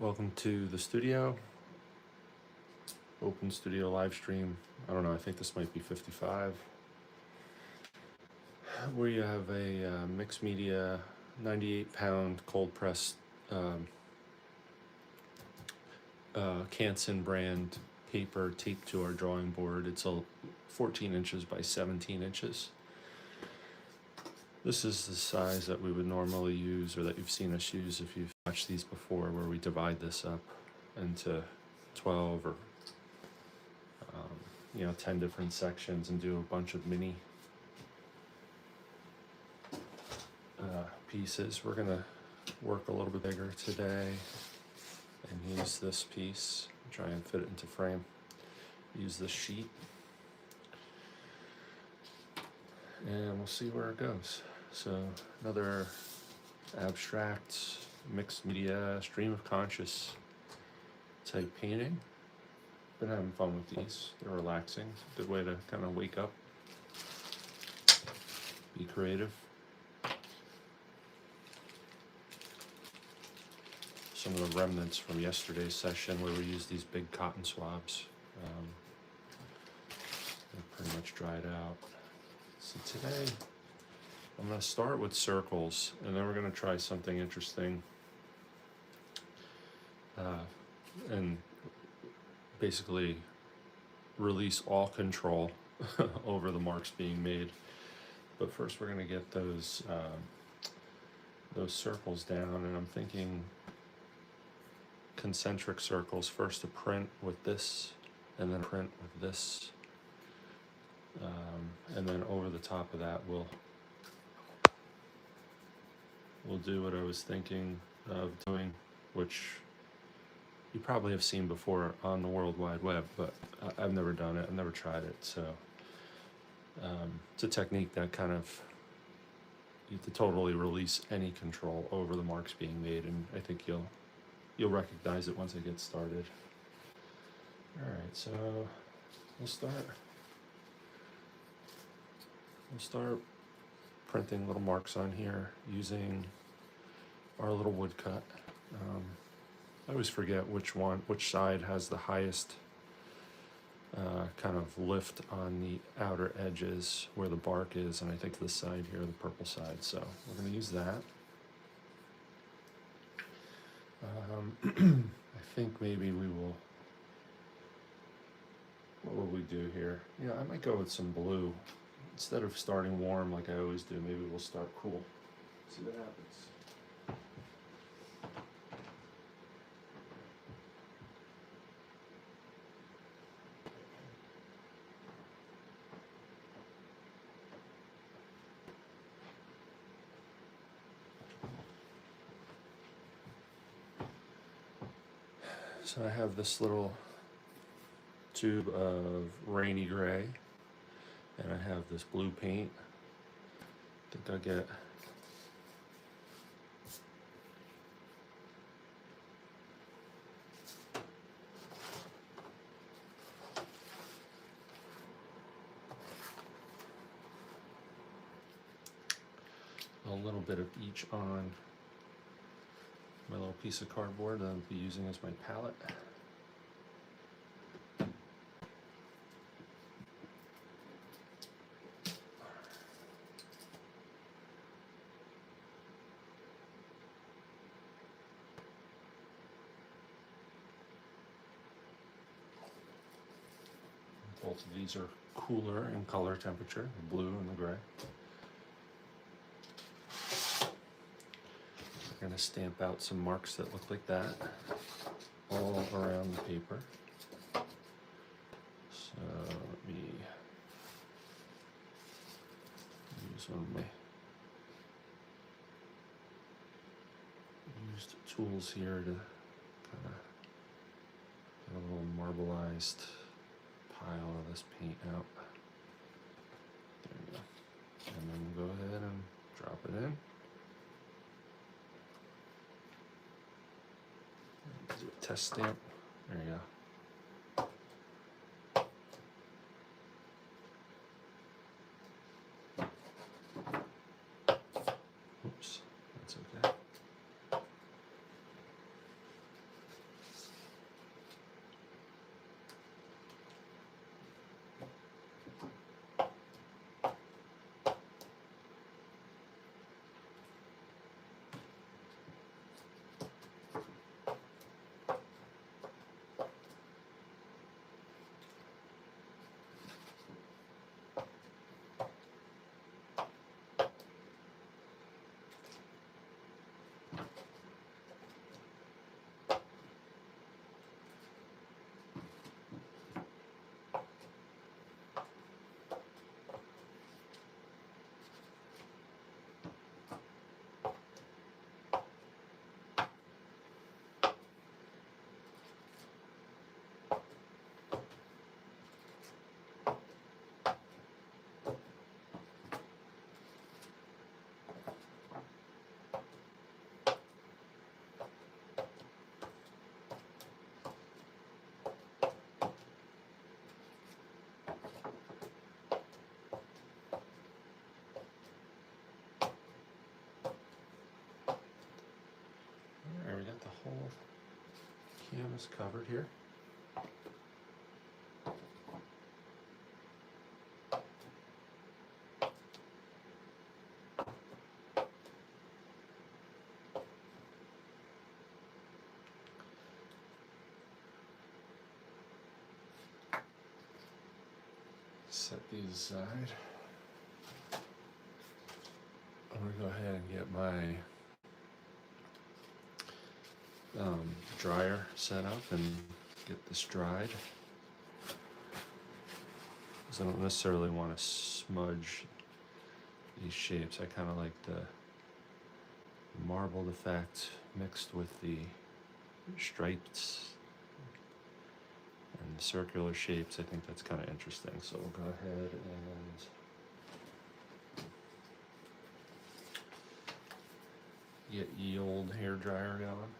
Welcome to the studio, open studio live stream. I don't know, I think this might be 55. We have a mixed media 98-pound cold pressed Canson brand paper taped to our drawing board. It's 14 inches by 17 inches. This is the size that we would normally use, or that you've seen us use if you've watched these before, where we divide this up into 12 or 10 different sections and do a bunch of mini pieces. We're gonna work a little bit bigger today and use this piece, try and fit it into frame. Use this sheet, and we'll see where it goes. So another abstract, mixed media, stream of conscious type painting. Been having fun with these. They're relaxing. Good way to kind of wake up, be creative. Some of the remnants from yesterday's session where we used these big cotton swabs. They're pretty much dried out. So today I'm going to start with circles, and then we're going to try something interesting and basically release all control over the marks being made. But first we're going to get those circles down, and I'm thinking concentric circles first to print with this, and then print with this, and then over the top of that we'll do what I was thinking of doing, which you probably have seen before on the World Wide Web, but I've never done it. I've never tried it. So it's a technique that kind of, you have to totally release any control over the marks being made, and I think you'll recognize it once it gets started. All right, so we'll start printing little marks on here using our little woodcut. I always forget which side has the highest kind of lift on the outer edges where the bark is, and I think this side here, the purple side. So we're going to use that. I think maybe we will. What will we do here? Yeah, I might go with some blue. Instead of starting warm like I always do, maybe we'll start cool. See what happens. So I have this little tube of rainy gray, and I have this blue paint. I think I'll get a little bit of each on my little piece of cardboard that I'll be using as my palette. Both of these are cooler in color temperature, the blue and the gray. We're going to stamp out some marks that look like that all around the paper. So let me use one of my used tools here to kind of get a little marbleized pile of this paint out. There we go. And then we'll go ahead and drop it in. Do a test stamp. There you go. Oops, that's okay. is covered here. Set these aside. I'm gonna go ahead and get my dryer set up and get this dried. Because I don't necessarily want to smudge these shapes. I kind of like the marbled effect mixed with the stripes and the circular shapes. I think that's kind of interesting. So we'll go ahead and get ye old hair dryer going.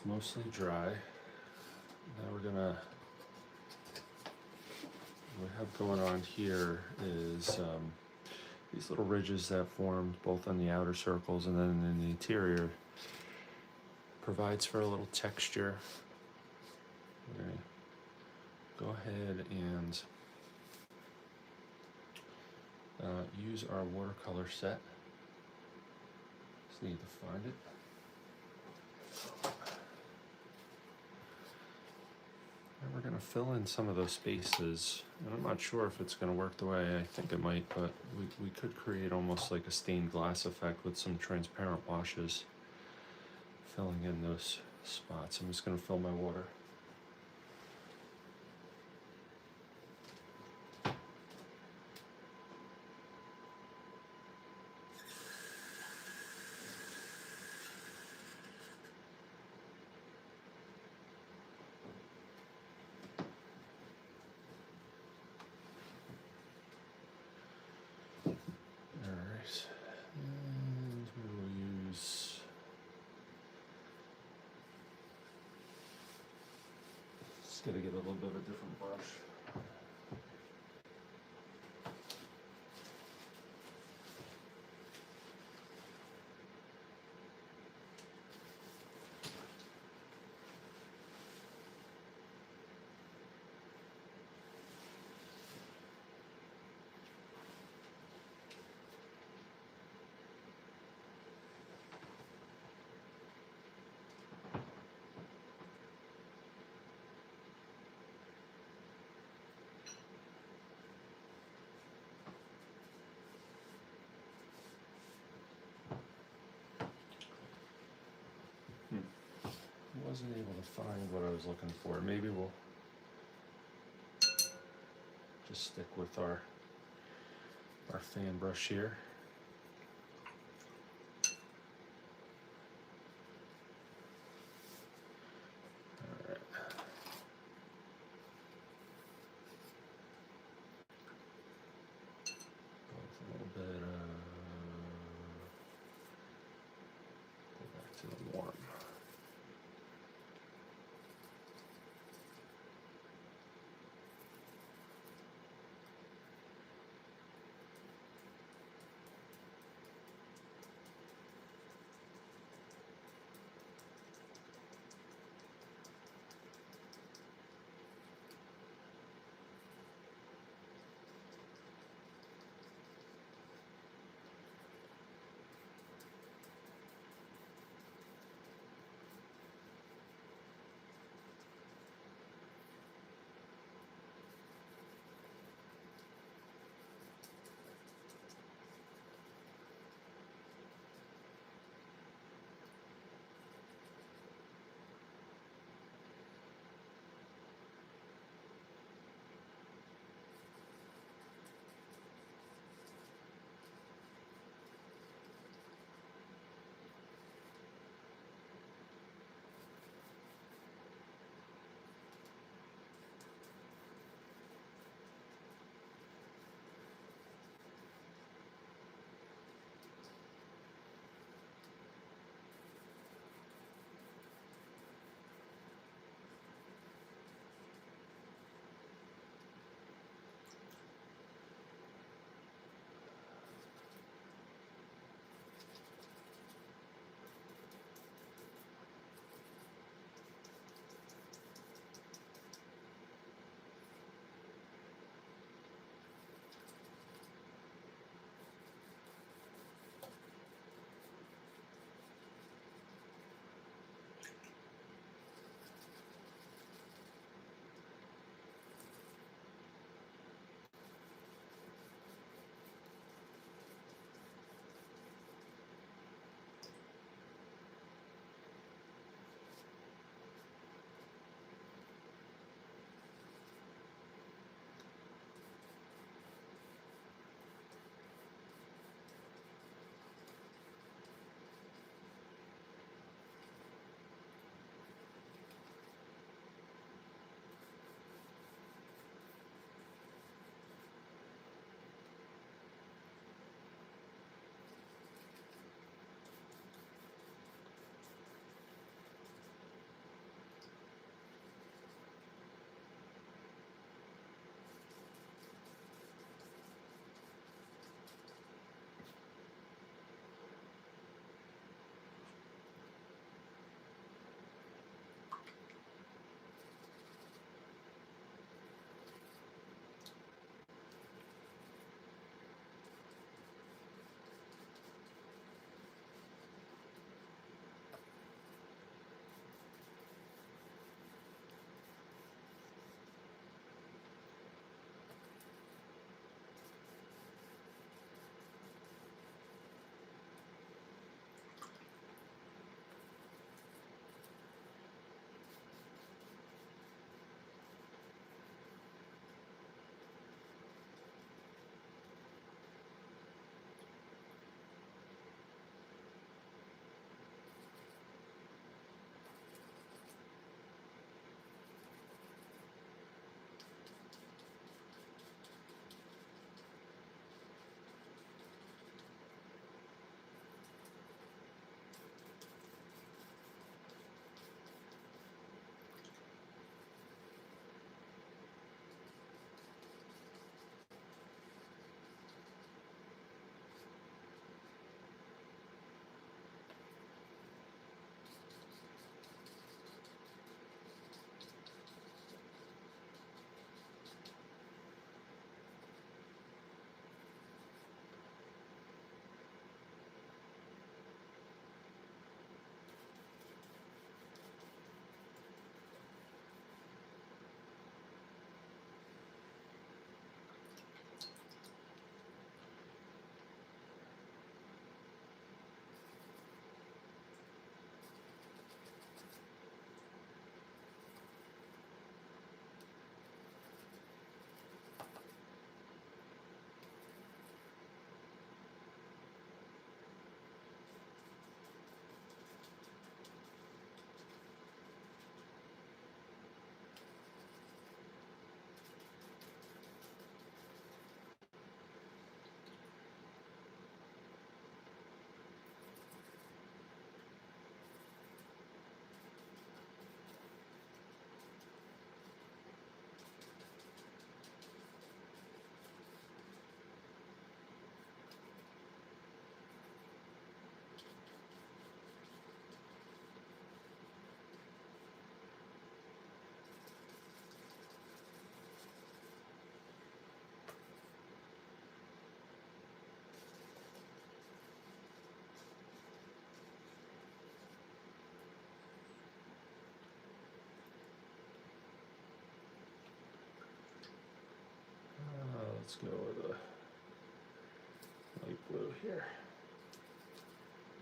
Mostly dry. Now what we have going on here is these little ridges that formed both on the outer circles and then in the interior provides for a little texture. We're gonna go ahead and use our watercolor set. Just need to find it. And we're going to fill in some of those spaces. And I'm not sure if it's going to work the way I think it might, but we could create almost like a stained glass effect with some transparent washes filling in those spots. I'm just going to fill my water. Just gotta get a little bit of a different brush. Wasn't able to find what I was looking for. Maybe we'll just stick with our fan brush here. All right. Go with a little bit. Go back to the warm. Let's go with a light blue here.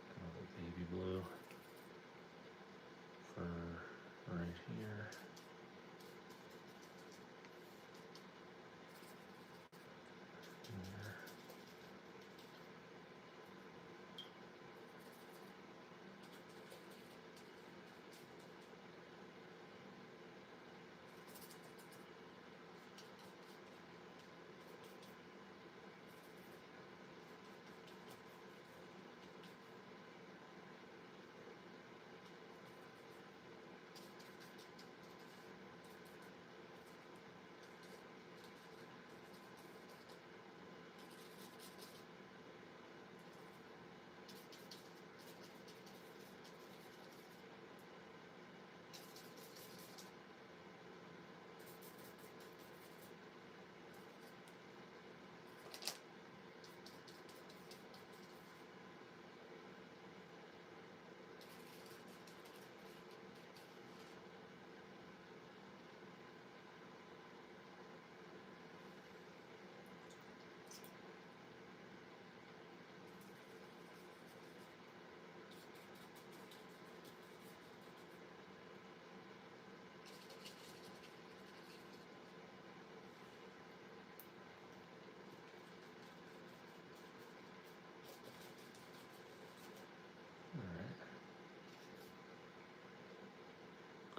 Kind of a baby blue for right here.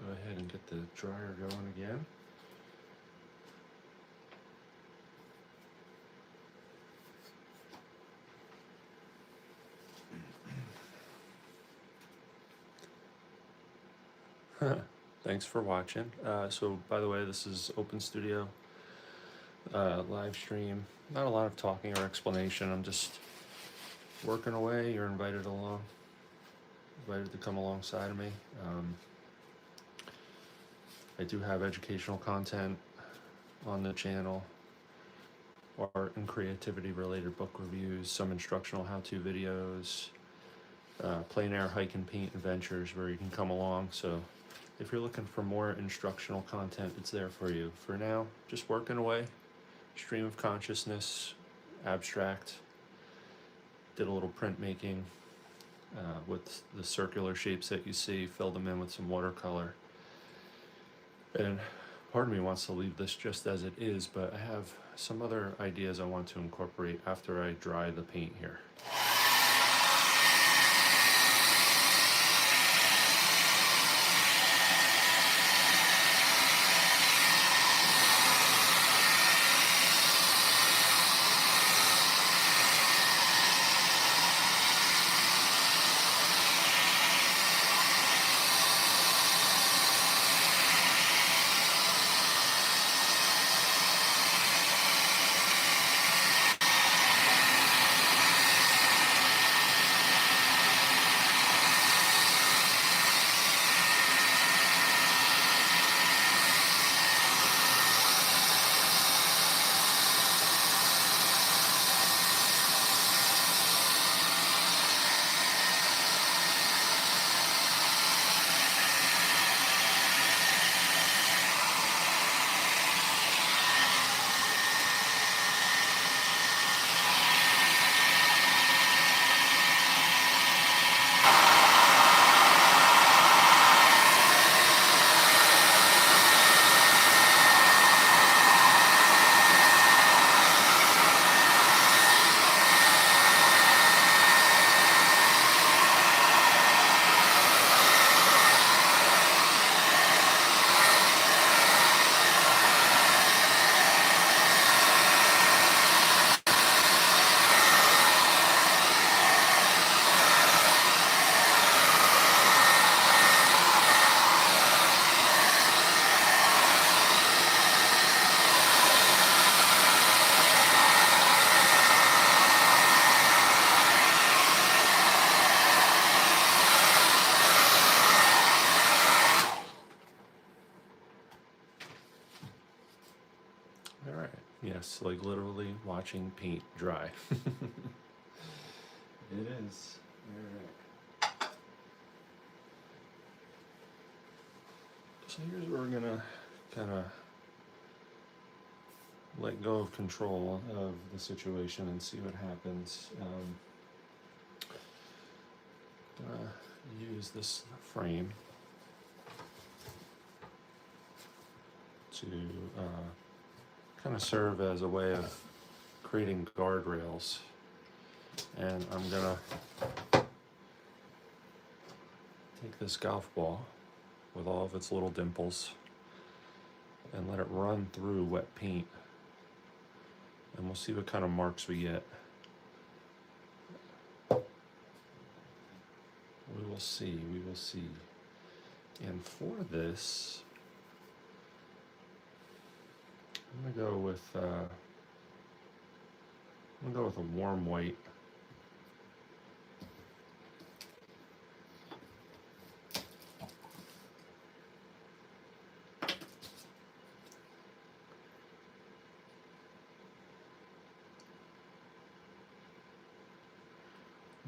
Go ahead and get the dryer going again. Thanks for watching. So by the way, this is Open Studio live stream. Not a lot of talking or explanation. I'm just working away. You're invited along. Invited to come alongside of me. I do have educational content on the channel, art and creativity related book reviews, some instructional how-to videos, plein air hike and paint adventures where you can come along. So if you're looking for more instructional content, it's there for you. For now, just working away, stream of consciousness, abstract. Did a little printmaking with the circular shapes that you see, filled them in with some watercolor. And part of me wants to leave this just as it is, but I have some other ideas I want to incorporate after I dry the paint here. All right. Yes, like literally watching paint dry. It is. All right. So here's where we're gonna kind of let go of control of the situation and see what happens. Use this frame to kind of serve as a way of creating guardrails, and I'm gonna take this golf ball with all of its little dimples and let it run through wet paint, and we'll see what kind of marks we get. We will see, we will see. And for this, I'm gonna go with a warm white.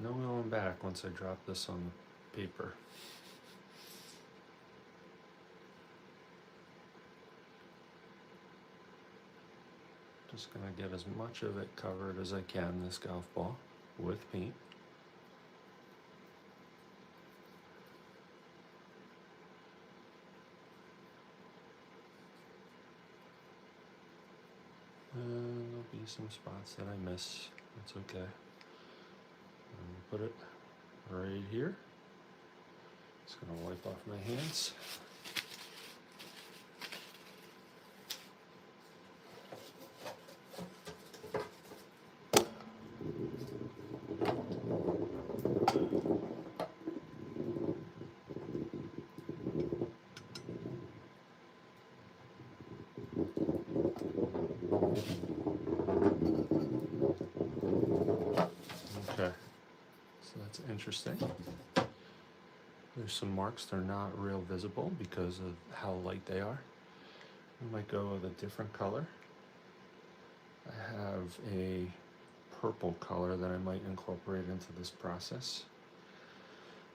No going back once I drop this on the paper. Just gonna get as much of it covered as I can, this golf ball, with paint. And there'll be some spots that I miss. That's okay. Put it right here. Just gonna wipe off my hands. Okay, so that's interesting. There's some marks, they're not real visible because of how light they are. We might go with a different color. I have a purple color that I might incorporate into this process.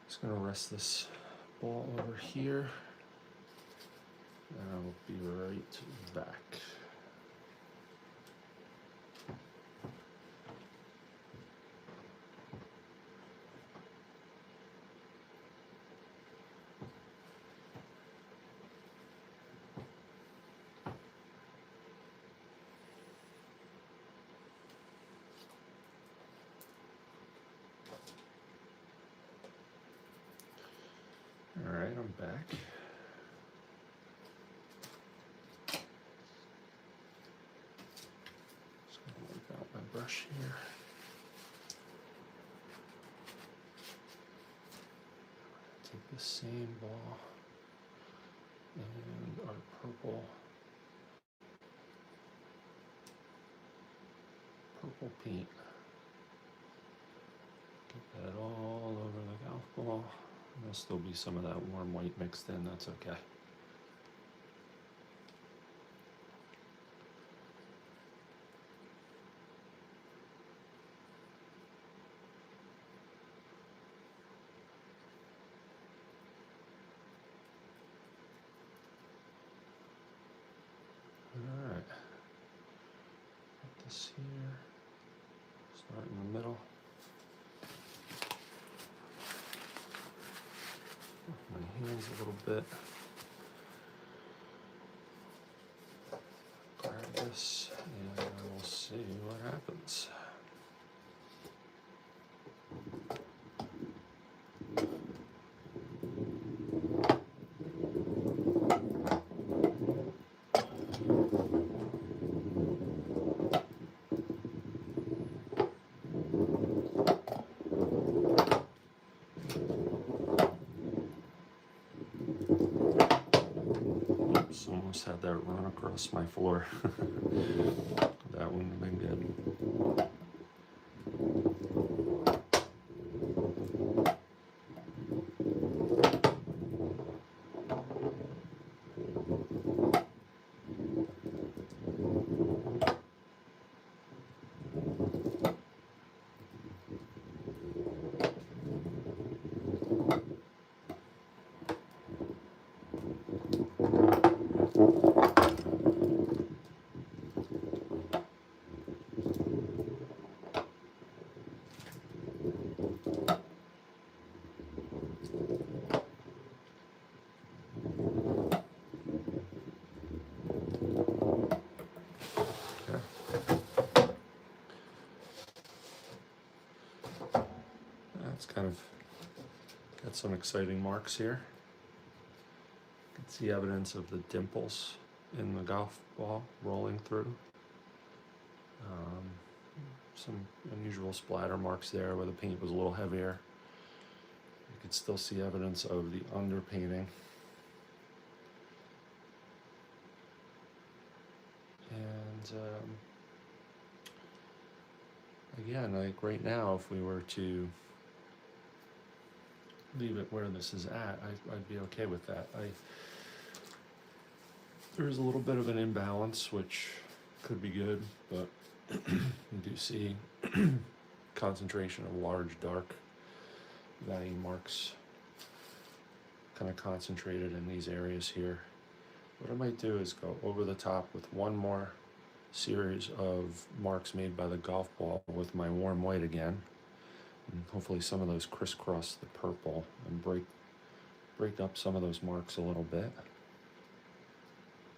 Just gonna rest this ball over here, and I will be right back. All right, I'm back. Just gonna wipe out my brush here. Take the same ball and our purple paint. Get that all over the golf ball. There'll still be some of that warm white mixed in, that's okay. All right, put this here, start in the middle. My hands a little bit. Grab this and we'll see what happens. Almost had that run across my floor. That wouldn't have been good. kind of got some exciting marks here. You can see evidence of the dimples in the golf ball rolling through. Some unusual splatter marks there where the paint was a little heavier. You can still see evidence of the underpainting. And again, like right now, if we were to leave it where this is at, I'd be okay with that. There's a little bit of an imbalance, which could be good, but you do see concentration of large dark value marks kind of concentrated in these areas here. What I might do is go over the top with one more series of marks made by the golf ball with my warm white again, and hopefully some of those crisscross the purple and break up some of those marks a little bit.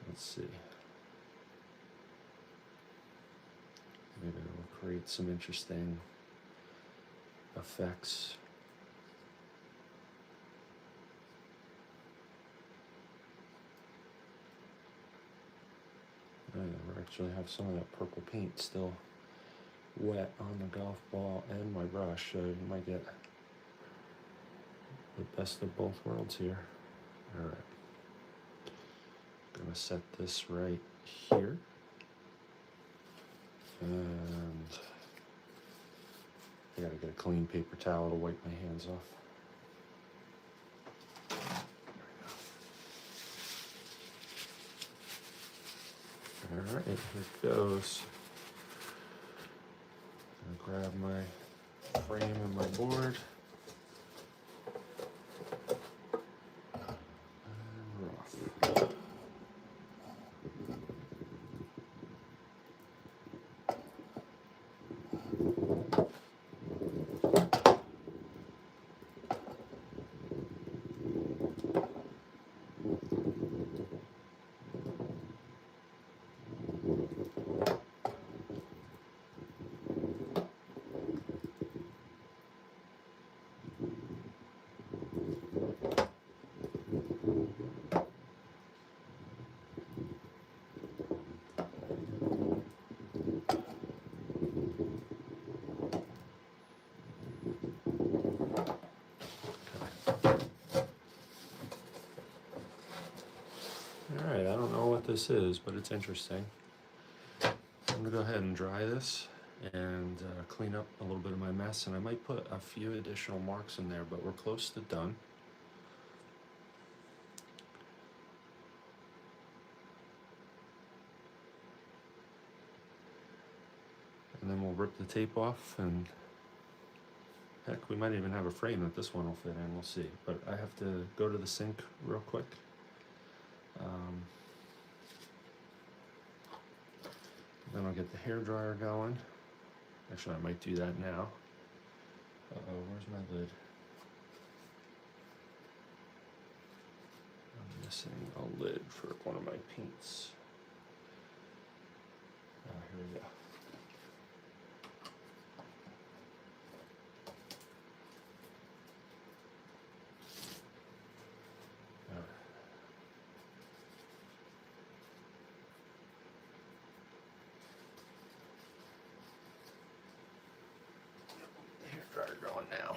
Let's see. Maybe it'll create some interesting effects. I actually have some of that purple paint still wet on the golf ball and my brush, so you might get the best of both worlds here. All right. Gonna set this right here. And I gotta get a clean paper towel to wipe my hands off. All right, here it goes. I'm gonna grab my frame and my board. And we're off. Alright, I don't know what this is, but it's interesting. I'm going to go ahead and dry this and clean up a little bit of my mess, and I might put a few additional marks in there, but we're close to done. And then we'll rip the tape off, and heck, we might even have a frame that this one will fit in, we'll see. But I have to go to the sink real quick. Then I'll get the hairdryer going. Actually, I might do that now. Uh-oh, where's my lid? I'm missing a lid for one of my paints. Here we go. Going now.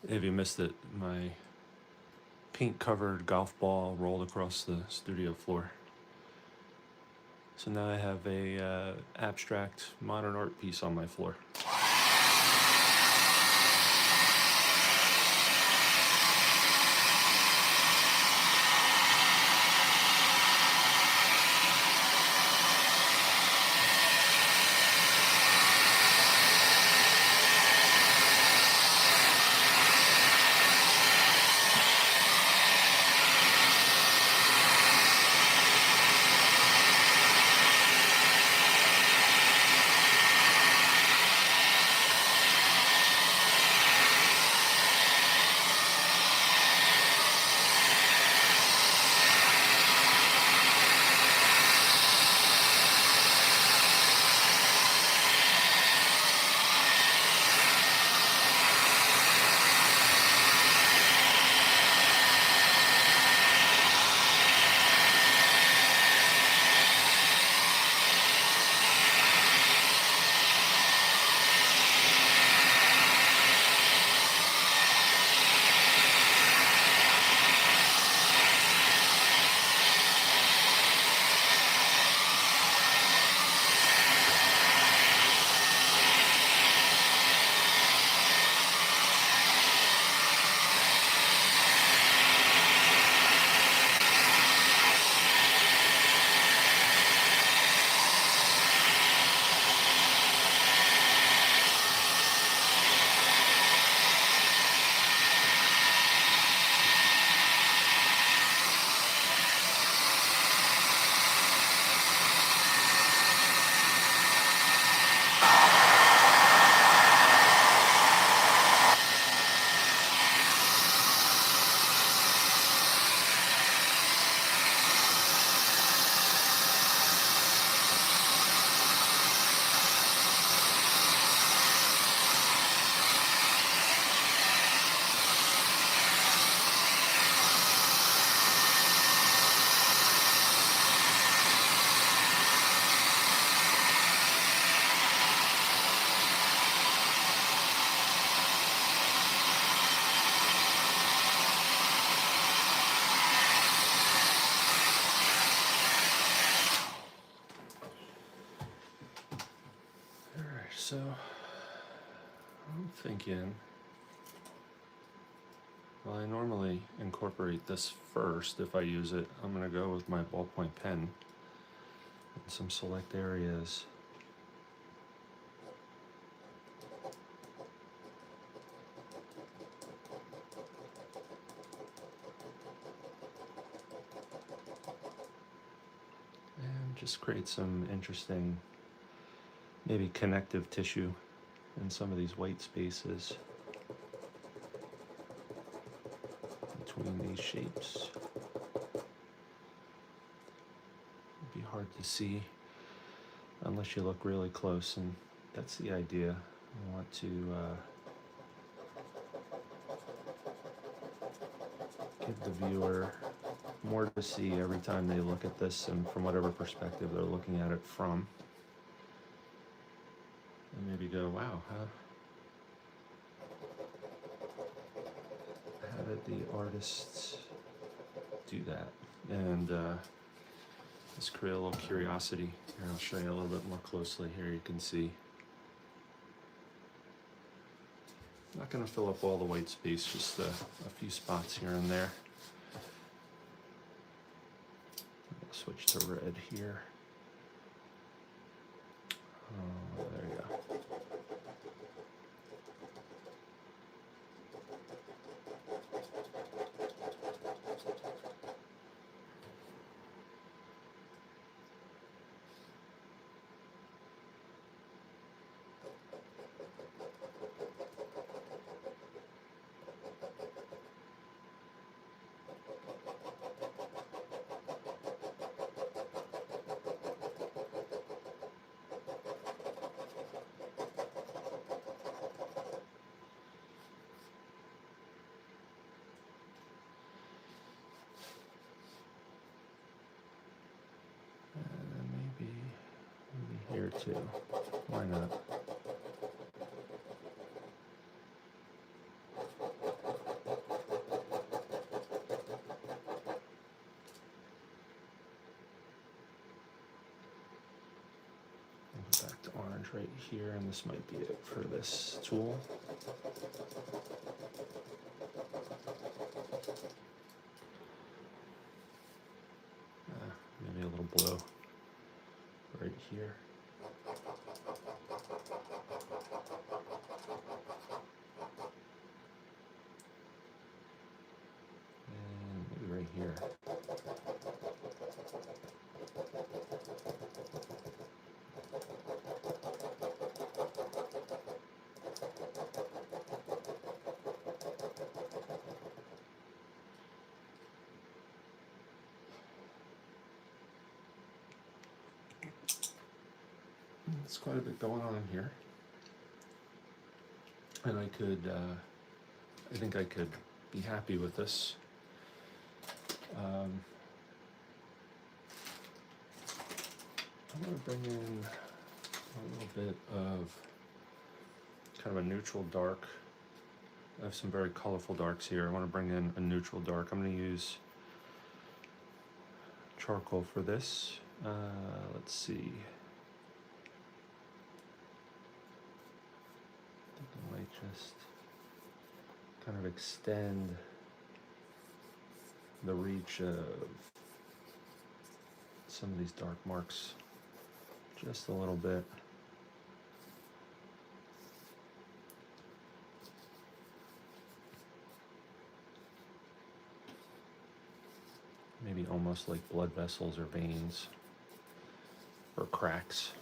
If you missed it, my paint-covered golf ball rolled across the studio floor. So now I have a abstract modern art piece on my floor. thinking, well, I normally incorporate this first if I use it. I'm going to go with my ballpoint pen in some select areas. And just create some interesting, maybe connective tissue in some of these white spaces between these shapes. It'd be hard to see unless you look really close, and that's the idea. I want to give the viewer more to see every time they look at this, and from whatever perspective they're looking at it from. And maybe go, wow, how did the artists do that? And just create a little curiosity. Here, I'll show you a little bit more closely. Here you can see. I'm not going to fill up all the white space, just a few spots here and there. I'll switch to red here. There you go. Here too. Why not? Go back to orange right here, and this might be it for this tool. Maybe a little blue right here. Here. There's quite a bit going on here, and I think I could be happy with this. I'm going to bring in a little bit of kind of a neutral dark. I have some very colorful darks here. I want to bring in a neutral dark. I'm going to use charcoal for this. Let's see. I think I might just kind of extend the reach of some of these dark marks just a little bit. Maybe almost like blood vessels or veins or cracks.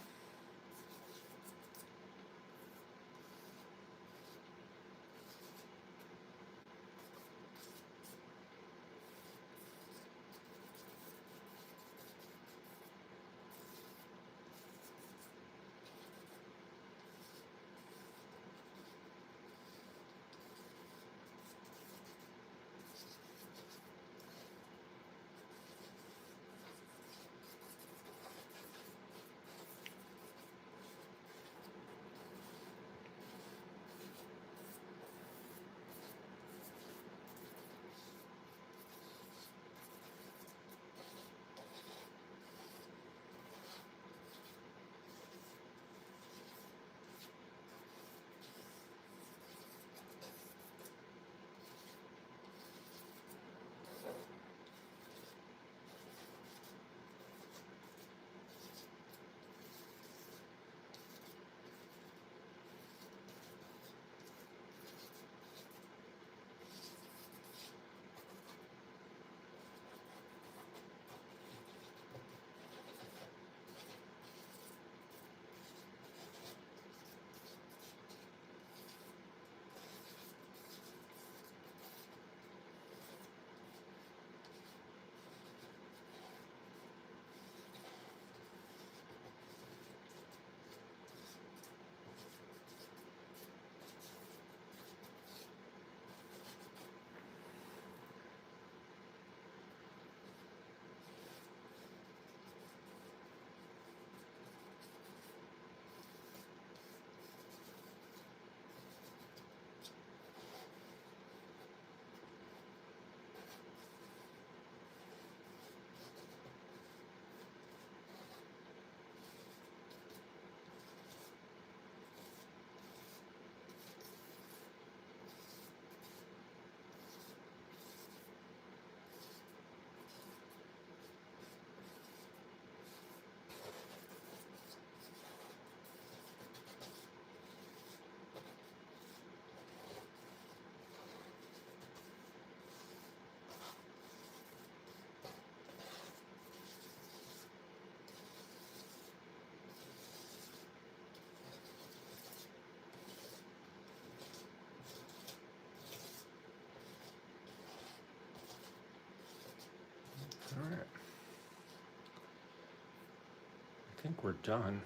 we're done.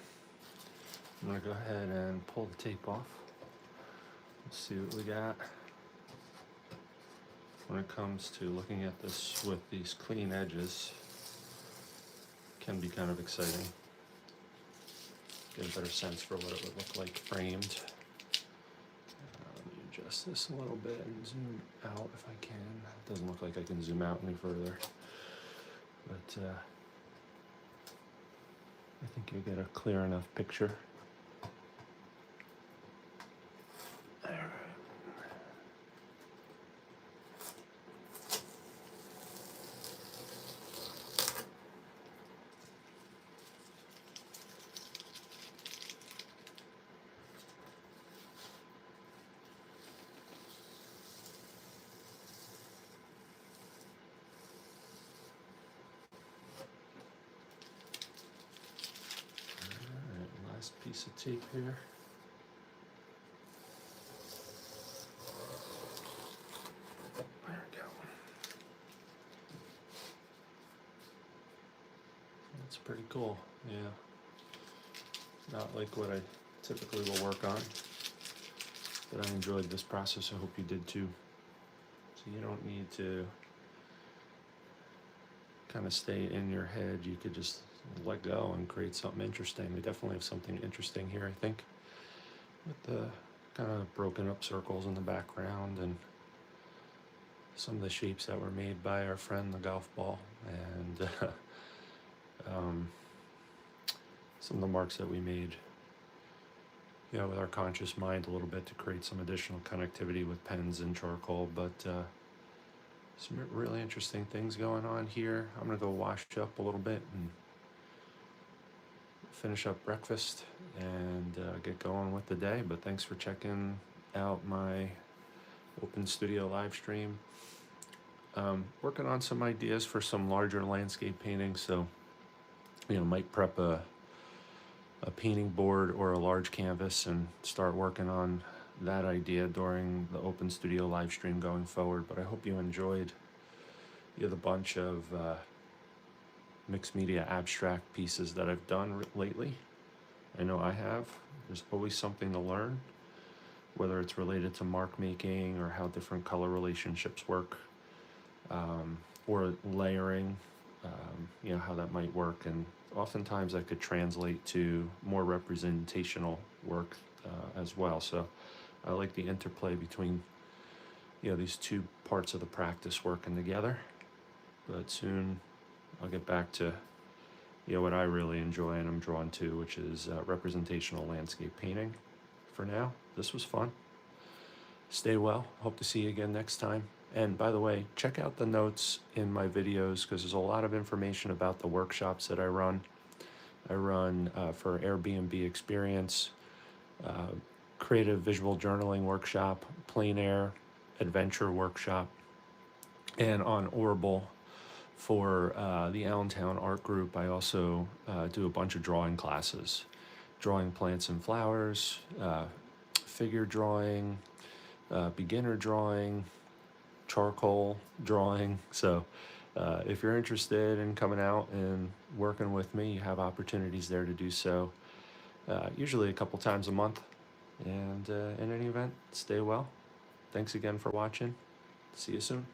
I'm gonna go ahead and pull the tape off. Let's see what we got. When it comes to looking at this with these clean edges, can be kind of exciting. Get a better sense for what it would look like framed. Let me adjust this a little bit and zoom out if I can. It doesn't look like I can zoom out any further, but I think you get a clear enough picture. Last piece of tape here. There we go. That's pretty cool, yeah. Not like what I typically will work on, but I enjoyed this process. I hope you did too. So you don't need to kind of stay in your head. You could just let go and create something interesting. We definitely have something interesting here, I think, with the kind of broken up circles in the background and some of the shapes that were made by our friend the golf ball, and some of the marks that we made, you know, with our conscious mind a little bit to create some additional connectivity with pens and charcoal. But some really interesting things going on here. I'm gonna go wash up a little bit and finish up breakfast and get going with the day. But thanks for checking out my open studio live stream. Working on some ideas for some larger landscape paintings, so you know, might prep a painting board or a large canvas and start working on that idea during the open studio live stream going forward. But I hope you enjoyed the bunch of mixed media abstract pieces that I've done lately. I know I have. There's always something to learn, whether it's related to mark making or how different color relationships work, or layering, you know, how that might work. And oftentimes that could translate to more representational work as well. So I like the interplay between, you know, these two parts of the practice working together. But soon I'll get back to, you know, what I really enjoy and I'm drawn to, which is representational landscape painting. For now, this was fun. Stay well. Hope to see you again next time. And by the way, check out the notes in my videos, because there's a lot of information about the workshops that I run. I run for AirBnb Experience, creative visual journaling workshop, Plein Air adventure workshop, and on Orbital for the Allentown Art Group. I also do a bunch of drawing classes, drawing plants and flowers, figure drawing, beginner drawing, charcoal drawing. So if you're interested in coming out and working with me, you have opportunities there to do so, usually a couple times a month. And in any event, stay well. Thanks again for watching. See you soon.